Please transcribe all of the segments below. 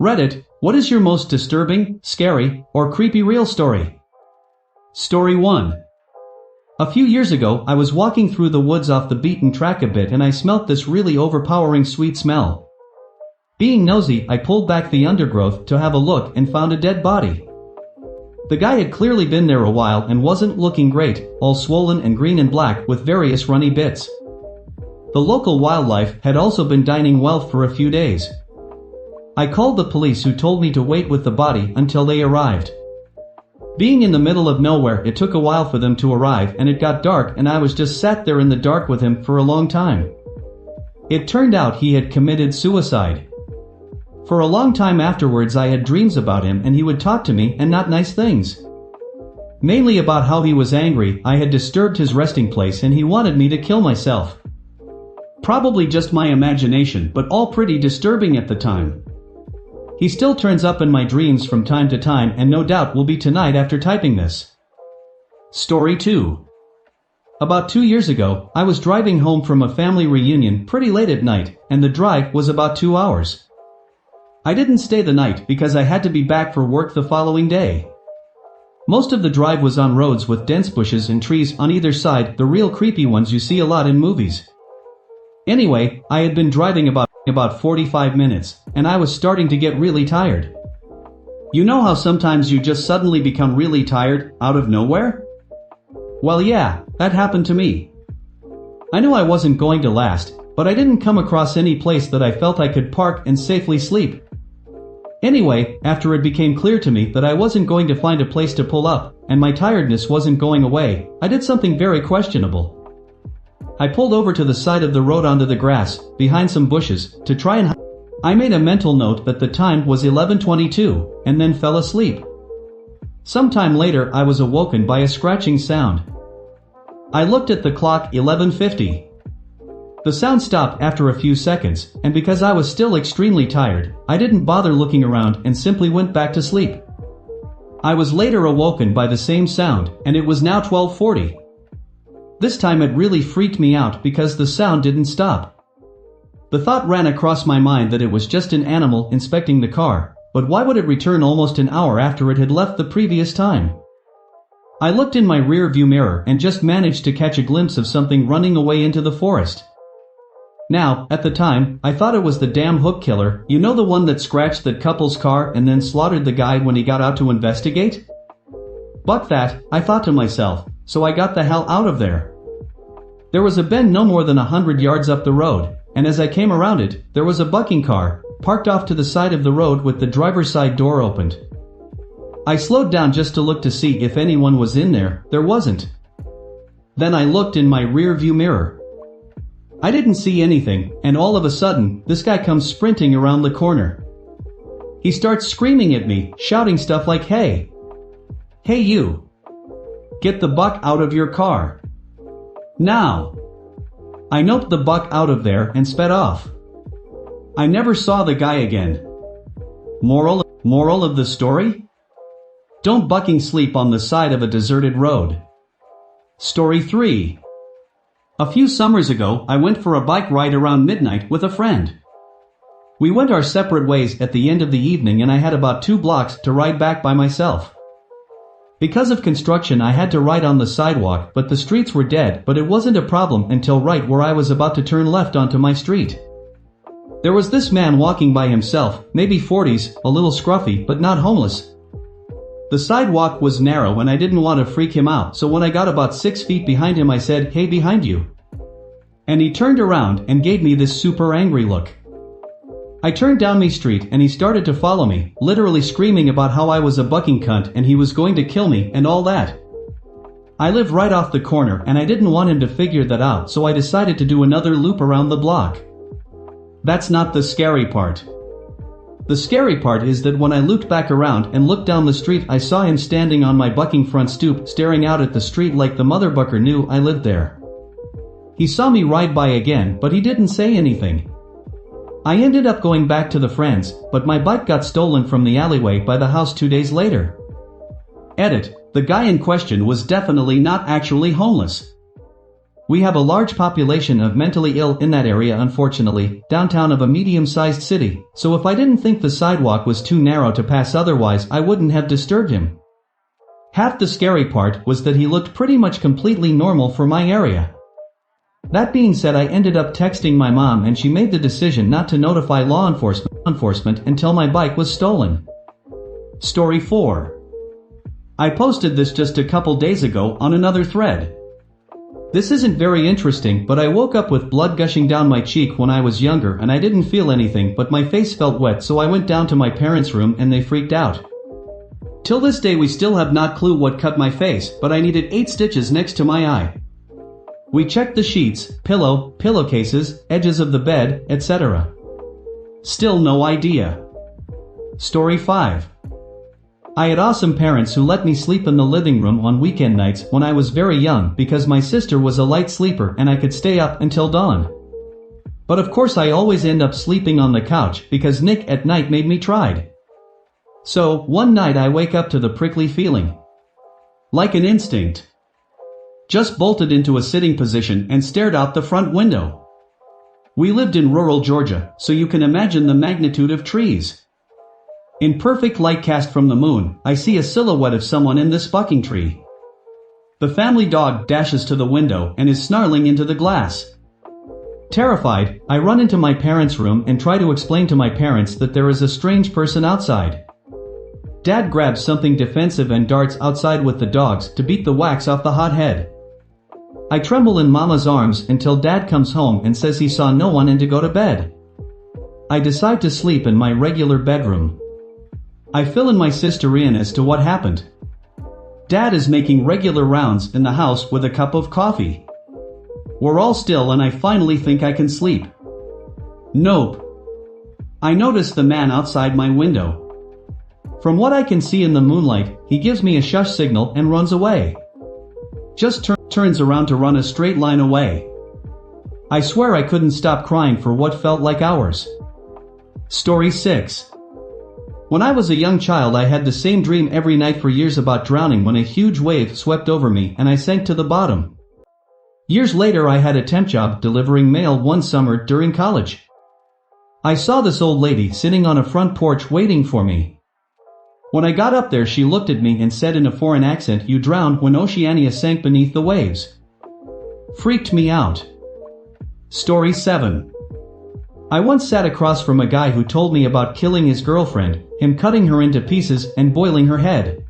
Reddit, what is your most disturbing, scary, or creepy real story? Story 1. A few years ago, I was walking through the woods off the beaten track a bit and I smelt this really overpowering sweet smell. Being nosy, I pulled back the undergrowth to have a look and found a dead body. The guy had clearly been there a while and wasn't looking great, all swollen and green and black with various runny bits. The local wildlife had also been dining well for a few days. I called the police, who told me to wait with the body until they arrived. Being in the middle of nowhere, it took a while for them to arrive and it got dark and I was just sat there in the dark with him for a long time. It turned out he had committed suicide. For a long time afterwards I had dreams about him and he would talk to me, and not nice things. Mainly about how he was angry I had disturbed his resting place and he wanted me to kill myself. Probably just my imagination, but all pretty disturbing at the time. He still turns up in my dreams from time to time and no doubt will be tonight after typing this. Story 2. About 2 years ago, I was driving home from a family reunion pretty late at night, and the drive was about 2 hours. I didn't stay the night because I had to be back for work the following day. Most of the drive was on roads with dense bushes and trees on either side, the real creepy ones you see a lot in movies. Anyway, I had been driving about 45 minutes, and I was starting to get really tired. You know how sometimes you just suddenly become really tired, out of nowhere? Well yeah, that happened to me. I knew I wasn't going to last, but I didn't come across any place that I felt I could park and safely sleep. Anyway, after it became clear to me that I wasn't going to find a place to pull up, and my tiredness wasn't going away, I did something very questionable. I pulled over to the side of the road onto the grass, behind some bushes, to try and I made a mental note that the time was 11:22, and then fell asleep. Sometime later I was awoken by a scratching sound. I looked at the clock, 11:50. The sound stopped after a few seconds, and because I was still extremely tired, I didn't bother looking around and simply went back to sleep. I was later awoken by the same sound, and it was now 12:40. This time it really freaked me out because the sound didn't stop. The thought ran across my mind that it was just an animal inspecting the car, but why would it return almost an hour after it had left the previous time? I looked in my rear view mirror and just managed to catch a glimpse of something running away into the forest. Now, at the time, I thought it was the damn hook killer, you know, the one that scratched that couple's car and then slaughtered the guy when he got out to investigate? Buck that, I thought to myself, so I got the hell out of there. There was a bend no more than 100 yards up the road, and as I came around it, there was a bucking car, parked off to the side of the road with the driver's side door opened. I slowed down just to look to see if anyone was in there. There wasn't. Then I looked in my rear view mirror. I didn't see anything, and all of a sudden, this guy comes sprinting around the corner. He starts screaming at me, shouting stuff like, "Hey! Hey you! Get the buck out of your car! Now!" I noped the buck out of there and sped off. I never saw the guy again. Moral of the story? Don't bucking sleep on the side of a deserted road. Story 3. A few summers ago, I went for a bike ride around midnight with a friend. We went our separate ways at the end of the evening and I had about 2 blocks to ride back by myself. Because of construction I had to ride on the sidewalk, but the streets were dead, but it wasn't a problem until right where I was about to turn left onto my street. There was this man walking by himself, maybe 40s, a little scruffy, but not homeless. The sidewalk was narrow and I didn't want to freak him out, so when I got about 6 feet behind him I said, "Hey, behind you." And he turned around and gave me this super angry look. I turned down my street and he started to follow me, literally screaming about how I was a bucking cunt and he was going to kill me and all that. I live right off the corner and I didn't want him to figure that out, so I decided to do another loop around the block. That's not the scary part. The scary part is that when I looped back around and looked down the street I saw him standing on my bucking front stoop staring out at the street like the motherbucker knew I lived there. He saw me ride by again, but he didn't say anything. I ended up going back to the friends, but my bike got stolen from the alleyway by the house 2 days later. Edit: the guy in question was definitely not actually homeless. We have a large population of mentally ill in that area, unfortunately, downtown of a medium-sized city, so if I didn't think the sidewalk was too narrow to pass otherwise I wouldn't have disturbed him. Half the scary part was that he looked pretty much completely normal for my area. That being said, I ended up texting my mom and she made the decision not to notify law enforcement until my bike was stolen. Story 4. I posted this just a couple days ago on another thread. This isn't very interesting, but I woke up with blood gushing down my cheek when I was younger and I didn't feel anything, but my face felt wet, so I went down to my parents' room and they freaked out. Till this day we still have not clue what cut my face, but I needed 8 stitches next to my eye. We checked the sheets, pillowcases, edges of the bed, etc. Still no idea. Story 5. I had awesome parents who let me sleep in the living room on weekend nights when I was very young because my sister was a light sleeper and I could stay up until dawn. But of course I always end up sleeping on the couch because Nick at night made me tried. So, one night I wake up to the prickly feeling. Like an instinct. Just bolted into a sitting position and stared out the front window. We lived in rural Georgia, so you can imagine the magnitude of trees. In perfect light cast from the moon, I see a silhouette of someone in this bucking tree. The family dog dashes to the window and is snarling into the glass. Terrified, I run into my parents' room and try to explain to my parents that there is a strange person outside. Dad grabs something defensive and darts outside with the dogs to beat the wax off the hot head. I tremble in Mama's arms until Dad comes home and says he saw no one and to go to bed. I decide to sleep in my regular bedroom. I fill in my sister in as to what happened. Dad is making regular rounds in the house with a cup of coffee. We're all still and I finally think I can sleep. Nope. I notice the man outside my window. From what I can see in the moonlight, he gives me a shush signal and runs away. Just turns around to run a straight line away. I swear I couldn't stop crying for what felt like hours. Story 6. When I was a young child I had the same dream every night for years about drowning when a huge wave swept over me and I sank to the bottom. Years later I had a temp job delivering mail one summer during college. I saw this old lady sitting on a front porch waiting for me. When I got up there she looked at me and said in a foreign accent, "You drowned when Oceania sank beneath the waves." Freaked me out. Story 7. I once sat across from a guy who told me about killing his girlfriend, him cutting her into pieces and boiling her head.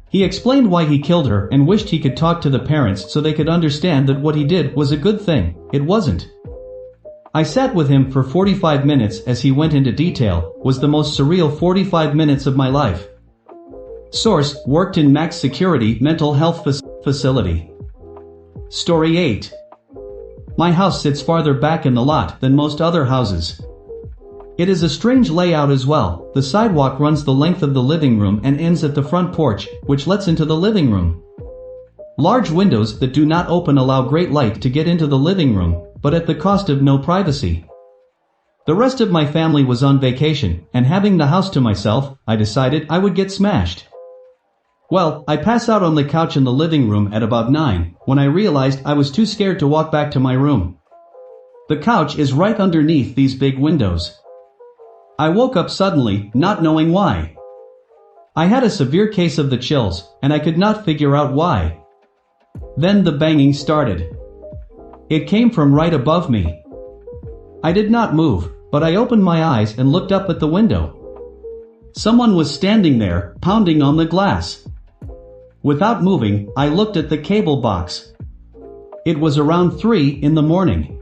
He explained why he killed her and wished he could talk to the parents so they could understand that what he did was a good thing. It wasn't. I sat with him for 45 minutes as he went into detail. Was the most surreal 45 minutes of my life. Source: worked in max security mental health facility. Story 8. My house sits farther back in the lot than most other houses. It is a strange layout as well. The sidewalk runs the length of the living room and ends at the front porch, which lets into the living room. Large windows that do not open allow great light to get into the living room, but at the cost of no privacy. The rest of my family was on vacation, and having the house to myself, I decided I would get smashed. Well, I pass out on the couch in the living room at about 9, when I realized I was too scared to walk back to my room. The couch is right underneath these big windows. I woke up suddenly, not knowing why. I had a severe case of the chills, and I could not figure out why. Then the banging started. It came from right above me. I did not move, but I opened my eyes and looked up at the window. Someone was standing there, pounding on the glass. Without moving, I looked at the cable box. It was around 3 in the morning.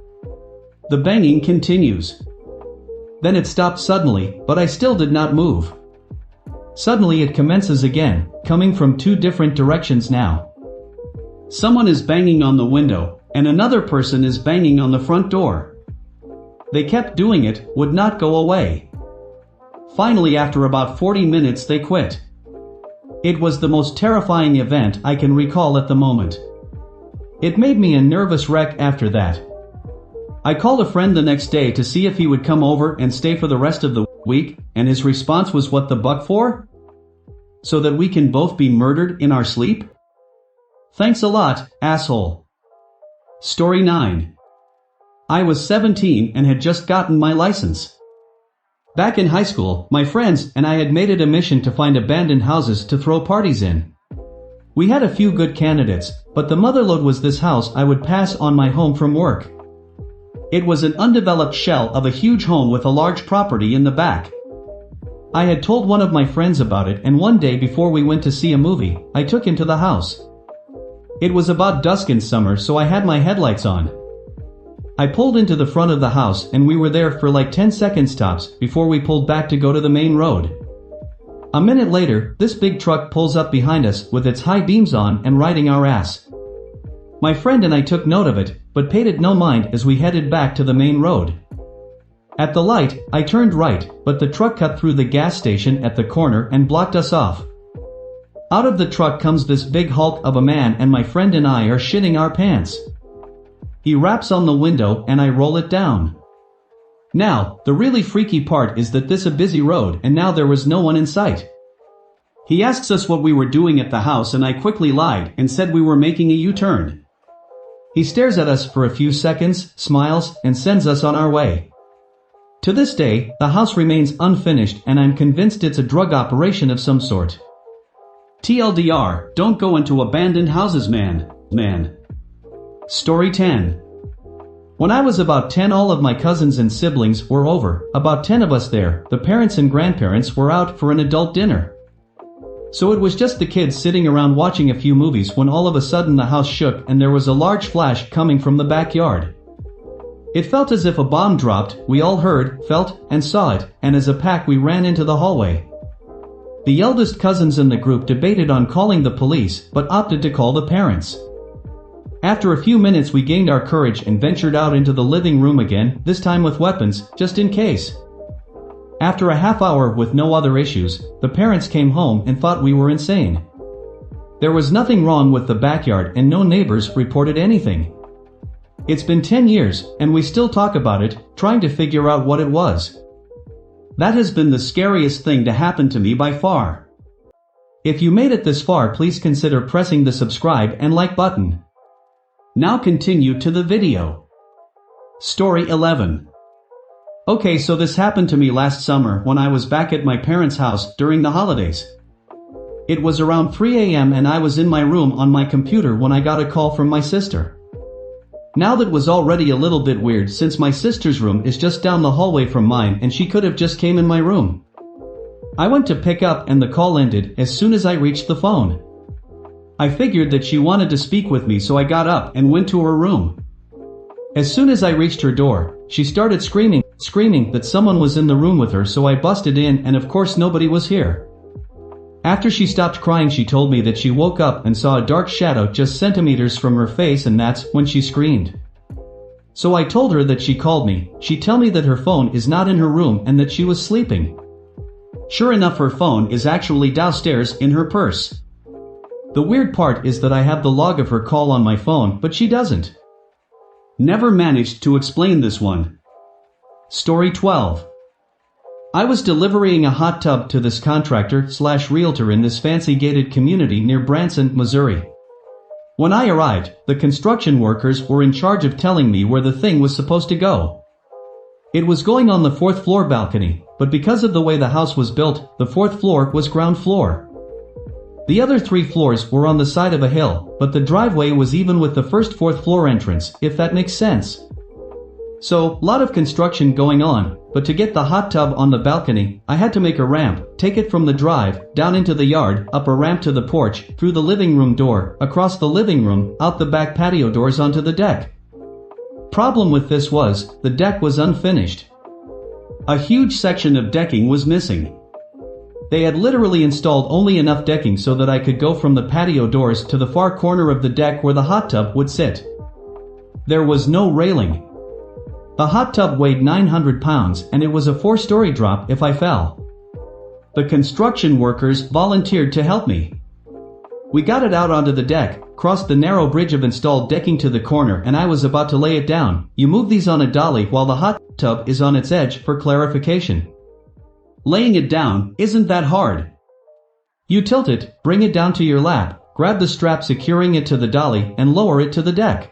The banging continues. Then it stopped suddenly, but I still did not move. Suddenly it commences again, coming from 2 different directions now. Someone is banging on the window, and another person is banging on the front door. They kept doing it, would not go away. Finally, after about 40 minutes they quit. It was the most terrifying event I can recall at the moment. It made me a nervous wreck after that. I called a friend the next day to see if he would come over and stay for the rest of the week, and his response was, "What the buck for? So that we can both be murdered in our sleep? Thanks a lot, asshole." Story 9. I was 17 and had just gotten my license. Back in high school, my friends and I had made it a mission to find abandoned houses to throw parties in. We had a few good candidates, but the motherlode was this house I would pass on my home from work. It was an undeveloped shell of a huge home with a large property in the back. I had told one of my friends about it, and one day before we went to see a movie, I took him to the house. It was about dusk in summer, so I had my headlights on. I pulled into the front of the house and we were there for like 10 seconds tops before we pulled back to go to the main road. A minute later, this big truck pulls up behind us with its high beams on and riding our ass. My friend and I took note of it, but paid it no mind as we headed back to the main road. At the light, I turned right, but the truck cut through the gas station at the corner and blocked us off. Out of the truck comes this big hulk of a man, and my friend and I are shitting our pants. He raps on the window and I roll it down. Now, the really freaky part is that this is a busy road and now there was no one in sight. He asks us what we were doing at the house and I quickly lied and said we were making a U-turn. He stares at us for a few seconds, smiles, and sends us on our way. To this day, the house remains unfinished and I'm convinced it's a drug operation of some sort. TLDR, don't go into abandoned houses, man. Story 10. When I was about 10, all of my cousins and siblings were over, about 10 of us there. The parents and grandparents were out for an adult dinner. So it was just the kids sitting around watching a few movies when all of a sudden the house shook and there was a large flash coming from the backyard. It felt as if a bomb dropped. We all heard, felt, and saw it, and as a pack we ran into the hallway. The eldest cousins in the group debated on calling the police, but opted to call the parents. After a few minutes we gained our courage and ventured out into the living room again, this time with weapons, just in case. After a half hour with no other issues, the parents came home and thought we were insane. There was nothing wrong with the backyard and no neighbors reported anything. It's been 10 years, and we still talk about it, trying to figure out what it was. That has been the scariest thing to happen to me by far. If you made it this far, please consider pressing the subscribe and like button. Now continue to the video. Story 11. Okay, so this happened to me last summer when I was back at my parents' house during the holidays. It was around 3 a.m. and I was in my room on my computer when I got a call from my sister. Now that was already a little bit weird since my sister's room is just down the hallway from mine and she could have just came in my room. I went to pick up and the call ended as soon as I reached the phone. I figured that she wanted to speak with me, so I got up and went to her room. As soon as I reached her door, she started screaming that someone was in the room with her, so I busted in and of course nobody was here. After she stopped crying, she told me that she woke up and saw a dark shadow just centimeters from her face, and that's when she screamed. So I told her that she called me. She told me that her phone is not in her room and that she was sleeping. Sure enough, her phone is actually downstairs in her purse. The weird part is that I have the log of her call on my phone, but she doesn't. Never managed to explain this one. Story 12. I was delivering a hot tub to this contractor/realtor in this fancy gated community near Branson, Missouri. When I arrived, the construction workers were in charge of telling me where the thing was supposed to go. It was going on the 4th floor balcony, but because of the way the house was built, the 4th floor was ground floor. The other 3 floors were on the side of a hill, but the driveway was even with the first 4th floor entrance, if that makes sense. So, lot of construction going on, but to get the hot tub on the balcony, I had to make a ramp, take it from the drive, down into the yard, up a ramp to the porch, through the living room door, across the living room, out the back patio doors onto the deck. Problem with this was, the deck was unfinished. A huge section of decking was missing. They had literally installed only enough decking so that I could go from the patio doors to the far corner of the deck where the hot tub would sit. There was no railing. The hot tub weighed 900 pounds and it was a 4-story drop if I fell. The construction workers volunteered to help me. We got it out onto the deck, crossed the narrow bridge of installed decking to the corner, and I was about to lay it down. You move these on a dolly while the hot tub is on its edge for clarification. Laying it down isn't that hard. You tilt it, bring it down to your lap, grab the strap securing it to the dolly, and lower it to the deck.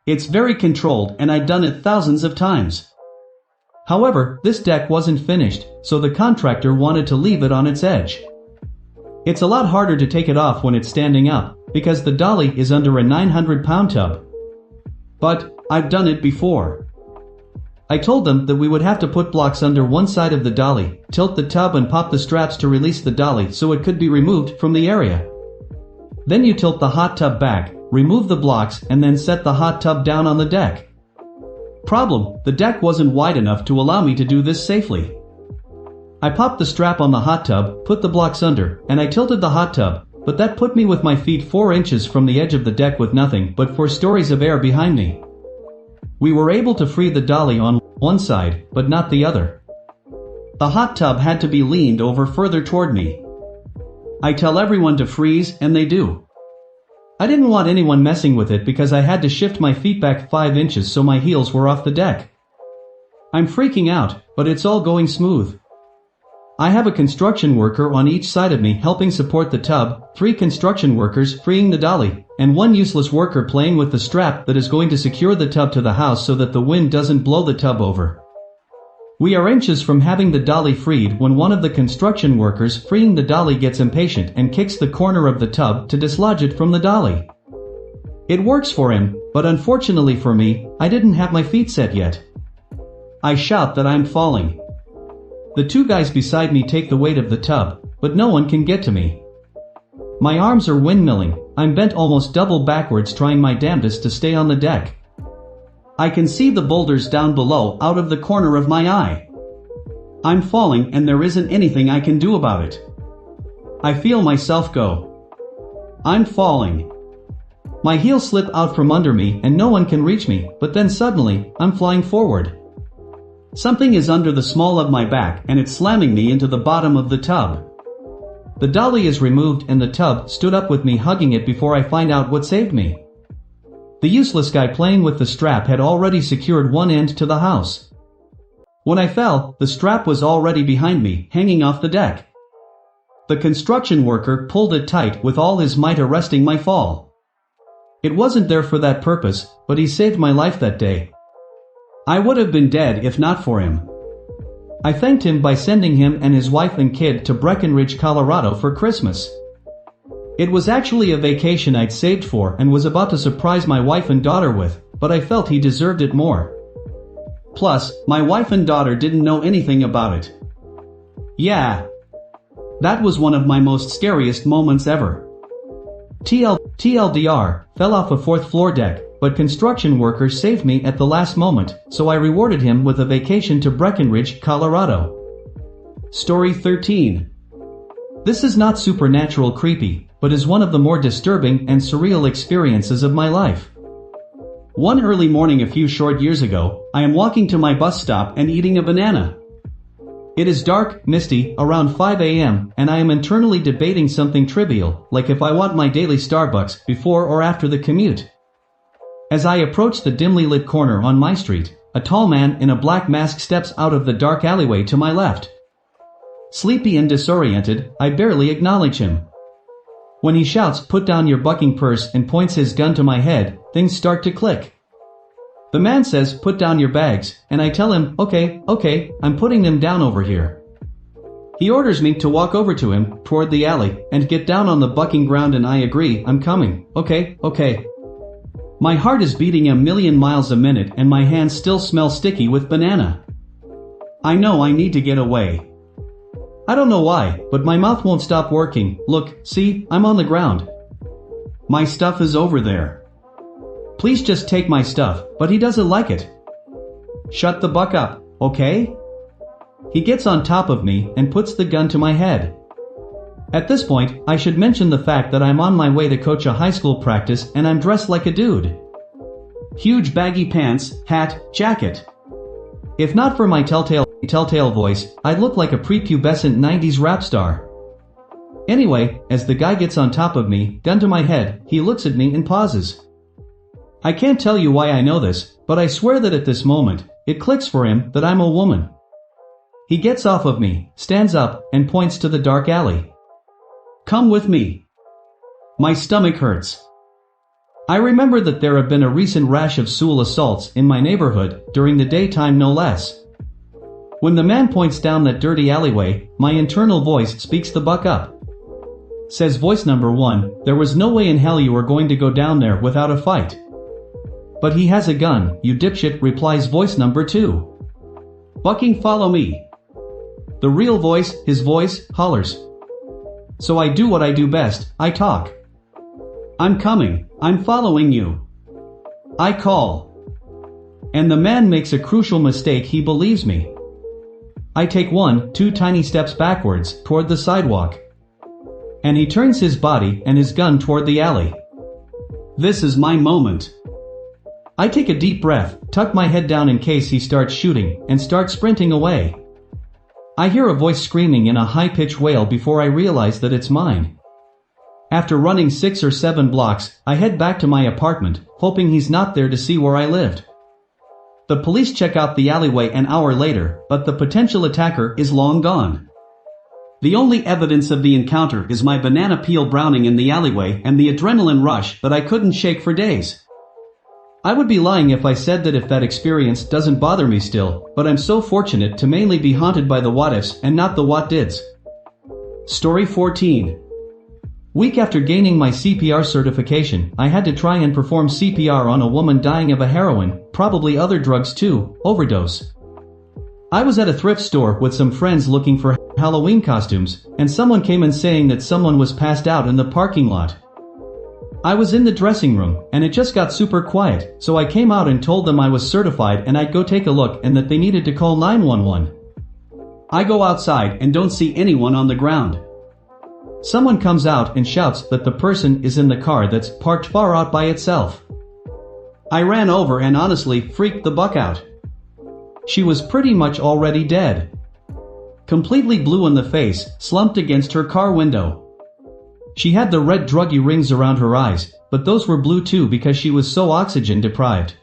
It's very controlled and I'd done it thousands of times. However, this deck wasn't finished, so the contractor wanted to leave it on its edge. It's a lot harder to take it off when it's standing up, because the dolly is under a 900-pound tub. But, I've done it before. I told them that we would have to put blocks under one side of the dolly, tilt the tub and pop the straps to release the dolly so it could be removed from the area. Then you tilt the hot tub back, remove the blocks and then set the hot tub down on the deck. Problem: the deck wasn't wide enough to allow me to do this safely. I popped the strap on the hot tub, put the blocks under, and I tilted the hot tub, but that put me with my feet 4 inches from the edge of the deck with nothing but 4 stories of air behind me. We were able to free the dolly on one side, but not the other. The hot tub had to be leaned over further toward me. I tell everyone to freeze, and they do. I didn't want anyone messing with it because I had to shift my feet back 5 inches so my heels were off the deck. I'm freaking out, but it's all going smooth. I have a construction worker on each side of me helping support the tub, 3 construction workers freeing the dolly, and 1 useless worker playing with the strap that is going to secure the tub to the house so that the wind doesn't blow the tub over. We are inches from having the dolly freed when one of the construction workers freeing the dolly gets impatient and kicks the corner of the tub to dislodge it from the dolly. It works for him, but unfortunately for me, I didn't have my feet set yet. I shout that I'm falling. The 2 guys beside me take the weight of the tub, but no one can get to me. My arms are windmilling, I'm bent almost double backwards trying my damnedest to stay on the deck. I can see the boulders down below out of the corner of my eye. I'm falling and there isn't anything I can do about it. I feel myself go. I'm falling. My heels slip out from under me and no one can reach me, but then suddenly, I'm flying forward. Something is under the small of my back and it's slamming me into the bottom of the tub. The dolly is removed and the tub stood up with me hugging it before I find out what saved me. The useless guy playing with the strap had already secured one end to the house. When I fell, the strap was already behind me, hanging off the deck. The construction worker pulled it tight with all his might, arresting my fall. It wasn't there for that purpose, but he saved my life that day. I would have been dead if not for him. I thanked him by sending him and his wife and kid to Breckenridge, Colorado for Christmas. It was actually a vacation I'd saved for and was about to surprise my wife and daughter with, but I felt he deserved it more. Plus, my wife and daughter didn't know anything about it. Yeah. That was one of my most scariest moments ever. TLDR, fell off a 4th floor deck, but construction workers saved me at the last moment, so I rewarded him with a vacation to Breckenridge, Colorado. Story 13. This is not supernatural creepy, but is one of the more disturbing and surreal experiences of my life. One early morning a few short years ago, I am walking to my bus stop and eating a banana. It is dark, misty, around 5 a.m., and I am internally debating something trivial, like if I want my daily Starbucks before or after the commute. As I approach the dimly lit corner on my street, a tall man in a black mask steps out of the dark alleyway to my left. Sleepy and disoriented, I barely acknowledge him. When he shouts, "Put down your bucking purse," and points his gun to my head, things start to click. The man says, "Put down your bags," and I tell him, okay, I'm putting them down over here. He orders me to walk over to him, toward the alley, and get down on the bucking ground, and I agree, I'm coming, okay. My heart is beating a million miles a minute and my hands still smell sticky with banana. I know I need to get away. I don't know why, but my mouth won't stop working. Look, see, I'm on the ground. My stuff is over there. Please just take my stuff, but he doesn't like it. Shut the buck up, okay? He gets on top of me and puts the gun to my head. At this point, I should mention the fact that I'm on my way to coach a high school practice and I'm dressed like a dude. Huge baggy pants, hat, jacket. If not for my telltale voice, I'd look like a prepubescent 90s rap star. Anyway, as the guy gets on top of me, gun to my head, he looks at me and pauses. I can't tell you why I know this, but I swear that at this moment, it clicks for him that I'm a woman. He gets off of me, stands up, and points to the dark alley. Come with me. My stomach hurts. I remember that there have been a recent rash of sewer assaults in my neighborhood, during the daytime no less. When the man points down that dirty alleyway, my internal voice speaks the buck up. Says voice number 1, there was no way in hell you were going to go down there without a fight. But he has a gun, you dipshit, replies voice number 2. Bucking follow me. The real voice, his voice, hollers. So I do what I do best, I talk. I'm coming, I'm following you. I call. And the man makes a crucial mistake, he believes me. I take 2 tiny steps backwards, toward the sidewalk. And he turns his body and his gun toward the alley. This is my moment. I take a deep breath, tuck my head down in case he starts shooting, and start sprinting away. I hear a voice screaming in a high-pitched wail before I realize that it's mine. After running 6 or 7 blocks, I head back to my apartment, hoping he's not there to see where I lived. The police check out the alleyway an hour later, but the potential attacker is long gone. The only evidence of the encounter is my banana peel browning in the alleyway and the adrenaline rush that I couldn't shake for days. I would be lying if I said that if that experience doesn't bother me still, but I'm so fortunate to mainly be haunted by the what-ifs and not the what-dids. Story 14. Week after gaining my CPR certification, I had to try and perform CPR on a woman dying of a heroin, probably other drugs too, overdose. I was at a thrift store with some friends looking for Halloween costumes, and someone came in saying that someone was passed out in the parking lot. I was in the dressing room, and it just got super quiet, so I came out and told them I was certified and I'd go take a look and that they needed to call 911. I go outside and don't see anyone on the ground. Someone comes out and shouts that the person is in the car that's parked far out by itself. I ran over and honestly freaked the buck out. She was pretty much already dead. Completely blue in the face, slumped against her car window. She had the red druggy rings around her eyes, but those were blue too because she was so oxygen deprived.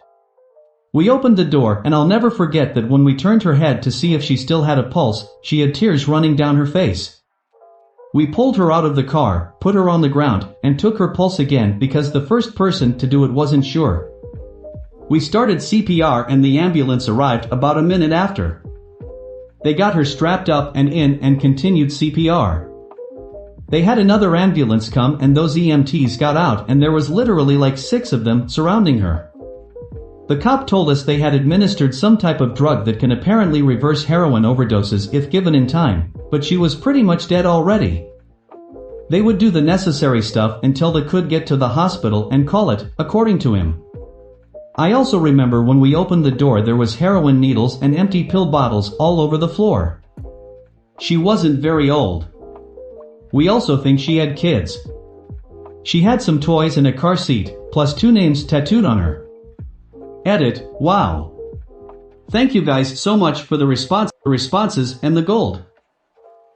We opened the door and I'll never forget that when we turned her head to see if she still had a pulse, she had tears running down her face. We pulled her out of the car, put her on the ground, and took her pulse again because the first person to do it wasn't sure. We started CPR and the ambulance arrived about a minute after. They got her strapped up and in and continued CPR. They had another ambulance come and those EMTs got out and there was literally like 6 of them surrounding her. The cop told us they had administered some type of drug that can apparently reverse heroin overdoses if given in time, but she was pretty much dead already. They would do the necessary stuff until they could get to the hospital and call it, according to him. I also remember when we opened the door there was heroin needles and empty pill bottles all over the floor. She wasn't very old. We also think she had kids. She had some toys and a car seat, plus 2 names tattooed on her. Edit, wow. Thank you guys so much for the responses and the gold.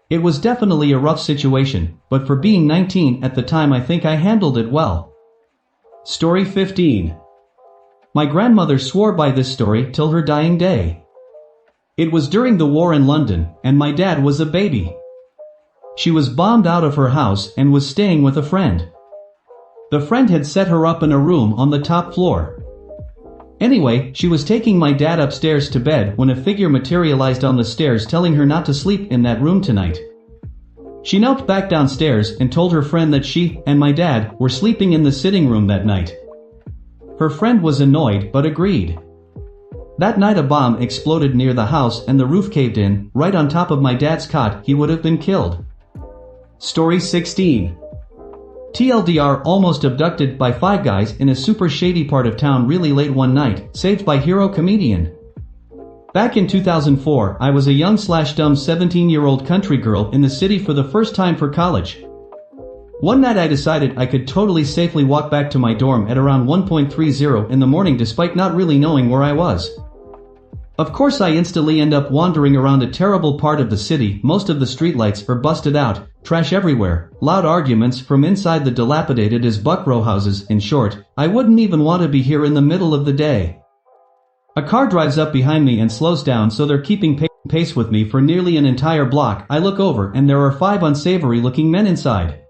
It was definitely a rough situation, but for being 19 at the time I think I handled it well. Story 15. My grandmother swore by this story till her dying day. It was during the war in London, and my dad was a baby. She was bombed out of her house and was staying with a friend. The friend had set her up in a room on the top floor. Anyway, she was taking my dad upstairs to bed when a figure materialized on the stairs telling her not to sleep in that room tonight. She knelt back downstairs and told her friend that she and my dad were sleeping in the sitting room that night. Her friend was annoyed but agreed. That night a bomb exploded near the house and the roof caved in, right on top of my dad's cot. He would have been killed. Story 16. TLDR, almost abducted by 5 guys in a super shady part of town really late one night, saved by hero comedian. Back in 2004, I was a young/dumb 17-year-old country girl in the city for the first time for college. One night I decided I could totally safely walk back to my dorm at around 1:30 in the morning despite not really knowing where I was. Of course I instantly end up wandering around a terrible part of the city. Most of the streetlights are busted out, trash everywhere, loud arguments from inside the dilapidated as buck row houses. In short, I wouldn't even want to be here in the middle of the day. A car drives up behind me and slows down, so they're keeping pace with me for nearly an entire block. I look over and there are 5 unsavory looking men inside.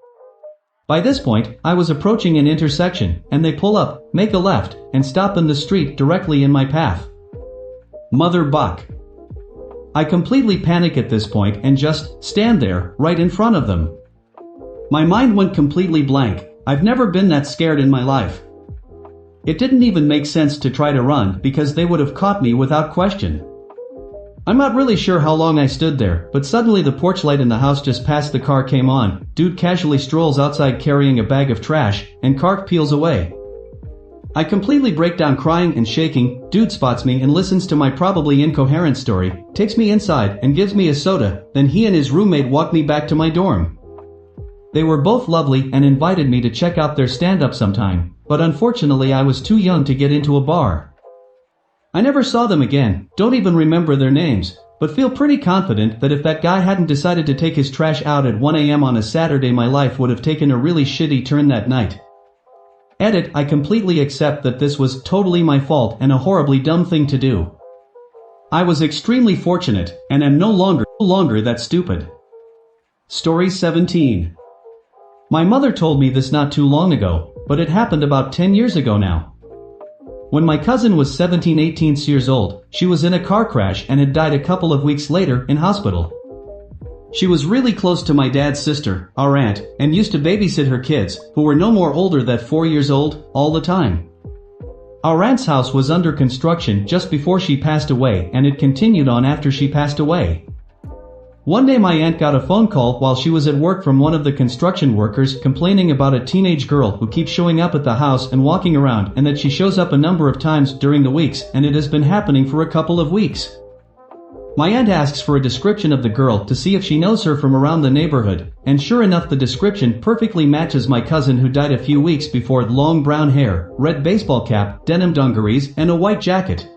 By this point, I was approaching an intersection, and they pull up, make a left, and stop in the street directly in my path. Mother buck. I completely panic at this point and just stand there, right in front of them. My mind went completely blank. I've never been that scared in my life. It didn't even make sense to try to run because they would have caught me without question. I'm not really sure how long I stood there, but suddenly the porch light in the house just past the car came on, dude casually strolls outside carrying a bag of trash, and car peels away. I completely break down crying and shaking, dude spots me and listens to my probably incoherent story, takes me inside and gives me a soda, then he and his roommate walk me back to my dorm. They were both lovely and invited me to check out their stand-up sometime, but unfortunately I was too young to get into a bar. I never saw them again, don't even remember their names, but feel pretty confident that if that guy hadn't decided to take his trash out at 1 a.m. on a Saturday, my life would have taken a really shitty turn that night. Edit, I completely accept that this was totally my fault and a horribly dumb thing to do. I was extremely fortunate, and am no longer that stupid. Story 17. My mother told me this not too long ago, but it happened about 10 years ago now. When my cousin was 18 years old, she was in a car crash and had died a couple of weeks later in hospital. She was really close to my dad's sister, our aunt, and used to babysit her kids, who were no more older than 4 years old, all the time. Our aunt's house was under construction just before she passed away, and it continued on after she passed away. One day my aunt got a phone call while she was at work from one of the construction workers complaining about a teenage girl who keeps showing up at the house and walking around, and that she shows up a number of times during the weeks, and it has been happening for a couple of weeks. My aunt asks for a description of the girl to see if she knows her from around the neighborhood, and sure enough the description perfectly matches my cousin who died a few weeks before. Long brown hair, red baseball cap, denim dungarees, and a white jacket.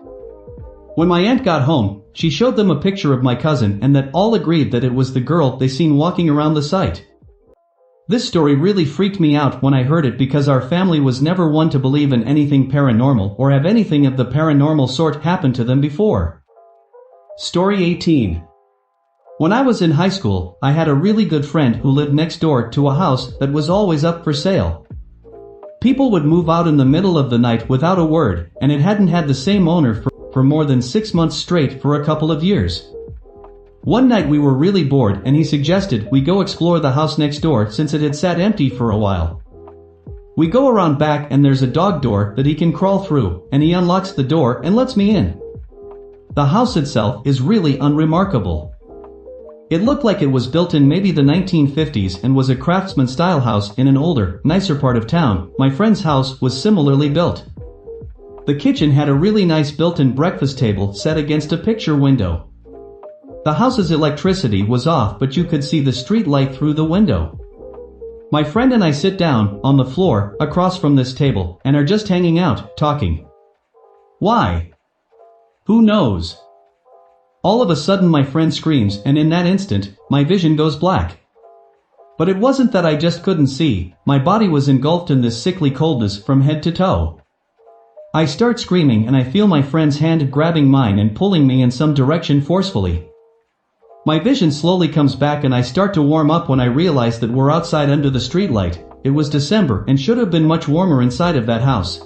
When my aunt got home, she showed them a picture of my cousin and that all agreed that it was the girl they seen walking around the site. This story really freaked me out when I heard it because our family was never one to believe in anything paranormal or have anything of the paranormal sort happen to them before. Story 18. When I was in high school, I had a really good friend who lived next door to a house that was always up for sale. People would move out in the middle of the night without a word, and it hadn't had the same owner for more than 6 months straight for a couple of years. One night we were really bored and he suggested we go explore the house next door since it had sat empty for a while. We go around back and there's a dog door that he can crawl through, and he unlocks the door and lets me in. The house itself is really unremarkable. It looked like it was built in maybe the 1950s and was a craftsman-style house in an older, nicer part of town. My friend's house was similarly built. The kitchen had a really nice built-in breakfast table set against a picture window. The house's electricity was off, but you could see the street light through the window. My friend and I sit down on the floor across from this table and are just hanging out, talking. Why? Who knows? All of a sudden my friend screams, and in that instant, my vision goes black. But it wasn't that I just couldn't see, my body was engulfed in this sickly coldness from head to toe. I start screaming and I feel my friend's hand grabbing mine and pulling me in some direction forcefully. My vision slowly comes back and I start to warm up when I realize that we're outside under the streetlight. It was December and should have been much warmer inside of that house.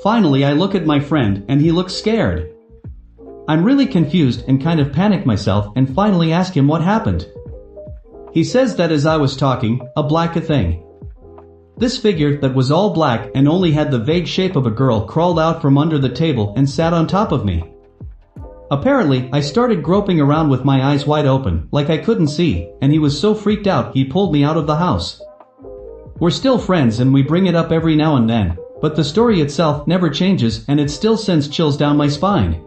Finally I look at my friend and he looks scared. I'm really confused and kind of panic myself and finally ask him what happened. He says that as I was talking, a black thing. This figure that was all black and only had the vague shape of a girl crawled out from under the table and sat on top of me. Apparently, I started groping around with my eyes wide open, like I couldn't see, and he was so freaked out he pulled me out of the house. We're still friends and we bring it up every now and then, but the story itself never changes and it still sends chills down my spine.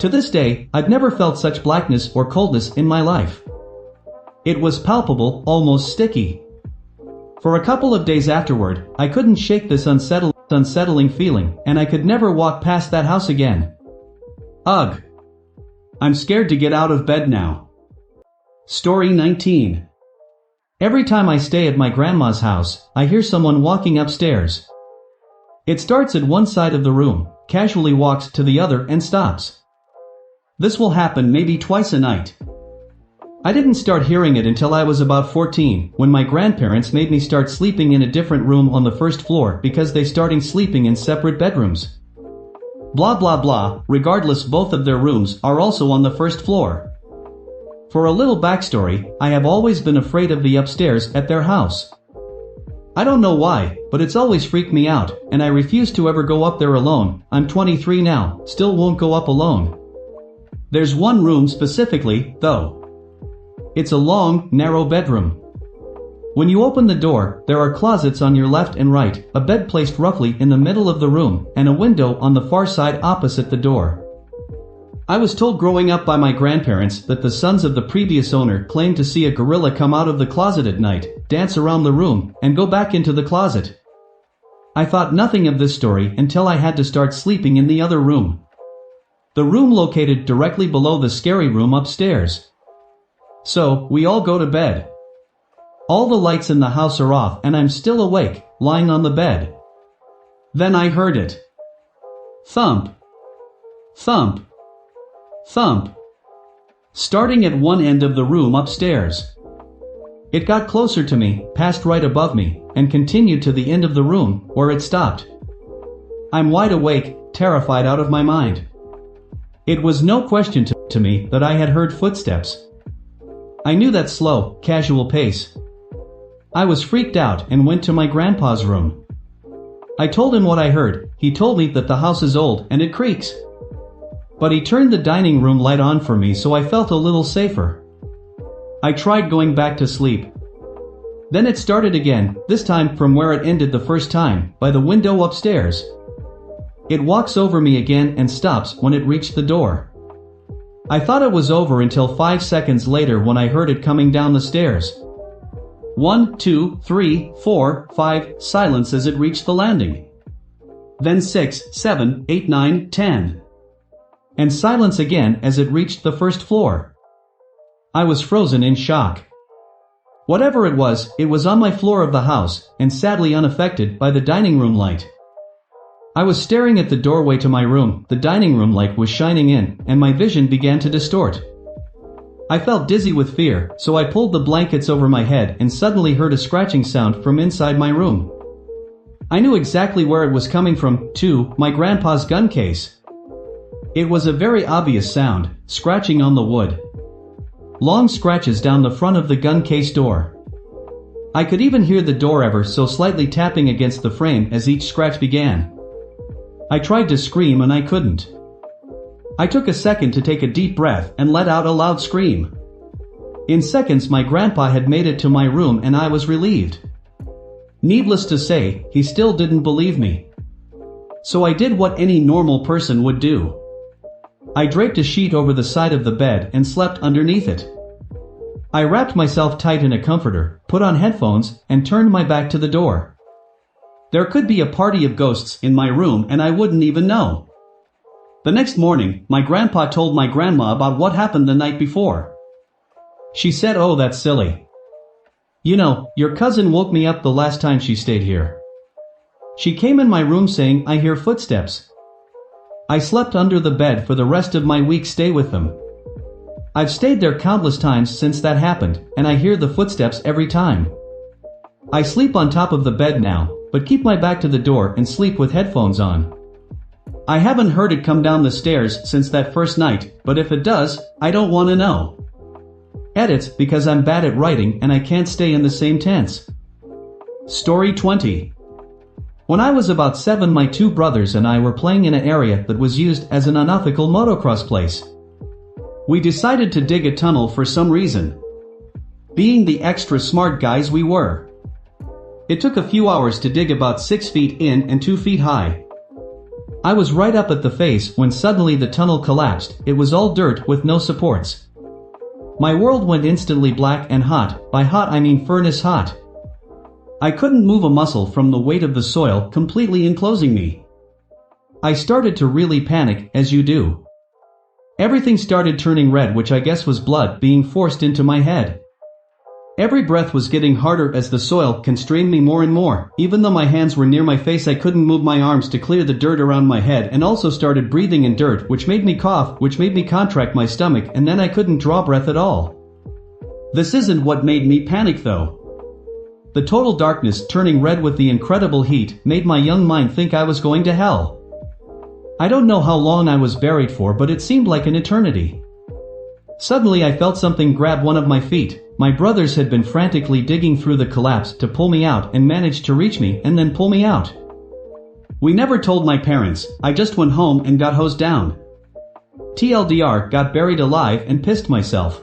To this day, I've never felt such blackness or coldness in my life. It was palpable, almost sticky. For a couple of days afterward, I couldn't shake this unsettling feeling, and I could never walk past that house again. Ugh. I'm scared to get out of bed now. Story 19. Every time I stay at my grandma's house, I hear someone walking upstairs. It starts at one side of the room, casually walks to the other and stops. This will happen maybe twice a night. I didn't start hearing it until I was about 14, when my grandparents made me start sleeping in a different room on the first floor because they started sleeping in separate bedrooms. Blah blah blah, regardless both of their rooms are also on the first floor. For a little backstory, I have always been afraid of the upstairs at their house. I don't know why, but it's always freaked me out, and I refuse to ever go up there alone. I'm 23 now, still won't go up alone. There's one room specifically, though. It's a long, narrow bedroom. When you open the door, there are closets on your left and right, a bed placed roughly in the middle of the room, and a window on the far side opposite the door. I was told growing up by my grandparents that the sons of the previous owner claimed to see a gorilla come out of the closet at night, dance around the room, and go back into the closet. I thought nothing of this story until I had to start sleeping in the other room. The room located directly below the scary room upstairs. So, we all go to bed. All the lights in the house are off and I'm still awake, lying on the bed. Then I heard it. Thump. Thump. Thump. Starting at one end of the room upstairs. It got closer to me, passed right above me, and continued to the end of the room, where it stopped. I'm wide awake, terrified out of my mind. It was no question to me that I had heard footsteps. I knew that slow, casual pace. I was freaked out and went to my grandpa's room. I told him what I heard. He told me that the house is old and it creaks. But he turned the dining room light on for me, so I felt a little safer. I tried going back to sleep. Then it started again, this time from where it ended the first time, by the window upstairs. It walks over me again and stops when it reached the door. I thought it was over until 5 seconds later when I heard it coming down the stairs. 1, 2, 3, 4, 5, silence as it reached the landing. Then 6, 7, 8, 9, 10. And silence again as it reached the first floor. I was frozen in shock. Whatever it was on my floor of the house, and sadly unaffected by the dining room light. I was staring at the doorway to my room, the dining room light was shining in, and my vision began to distort. I felt dizzy with fear, so I pulled the blankets over my head and suddenly heard a scratching sound from inside my room. I knew exactly where it was coming from, too, my grandpa's gun case. It was a very obvious sound, scratching on the wood. Long scratches down the front of the gun case door. I could even hear the door ever so slightly tapping against the frame as each scratch began. I tried to scream and I couldn't. I took a second to take a deep breath and let out a loud scream. In seconds my grandpa had made it to my room and I was relieved. Needless to say, he still didn't believe me. So I did what any normal person would do. I draped a sheet over the side of the bed and slept underneath it. I wrapped myself tight in a comforter, put on headphones, and turned my back to the door. There could be a party of ghosts in my room and I wouldn't even know. The next morning, my grandpa told my grandma about what happened the night before. She said, "Oh, that's silly. You know, your cousin woke me up the last time she stayed here. She came in my room saying, 'I hear footsteps.' I slept under the bed for the rest of my week's stay with them. I've stayed there countless times since that happened, and I hear the footsteps every time. I sleep on top of the bed now, but keep my back to the door and sleep with headphones on. I haven't heard it come down the stairs since that first night, but if it does, I don't want to know. Edits because I'm bad at writing and I can't stay in the same tense." Story 20. When I was about 7, my 2 brothers and I were playing in an area that was used as an unethical motocross place. We decided to dig a tunnel for some reason. Being the extra smart guys we were. It took a few hours to dig about 6 feet in and 2 feet high. I was right up at the face when suddenly the tunnel collapsed. It was all dirt with no supports. My world went instantly black and hot. By hot I mean furnace hot. I couldn't move a muscle from the weight of the soil completely enclosing me. I started to really panic, as you do. Everything started turning red, which I guess was blood being forced into my head. Every breath was getting harder as the soil constrained me more and more. Even though my hands were near my face, I couldn't move my arms to clear the dirt around my head, and also started breathing in dirt, which made me cough, which made me contract my stomach, and then I couldn't draw breath at all. This isn't what made me panic though. The total darkness turning red with the incredible heat made my young mind think I was going to hell. I don't know how long I was buried for, but it seemed like an eternity. Suddenly I felt something grab one of my feet. My brothers had been frantically digging through the collapse to pull me out and managed to reach me and then pull me out. We never told my parents, I just went home and got hosed down. TLDR, got buried alive and pissed myself.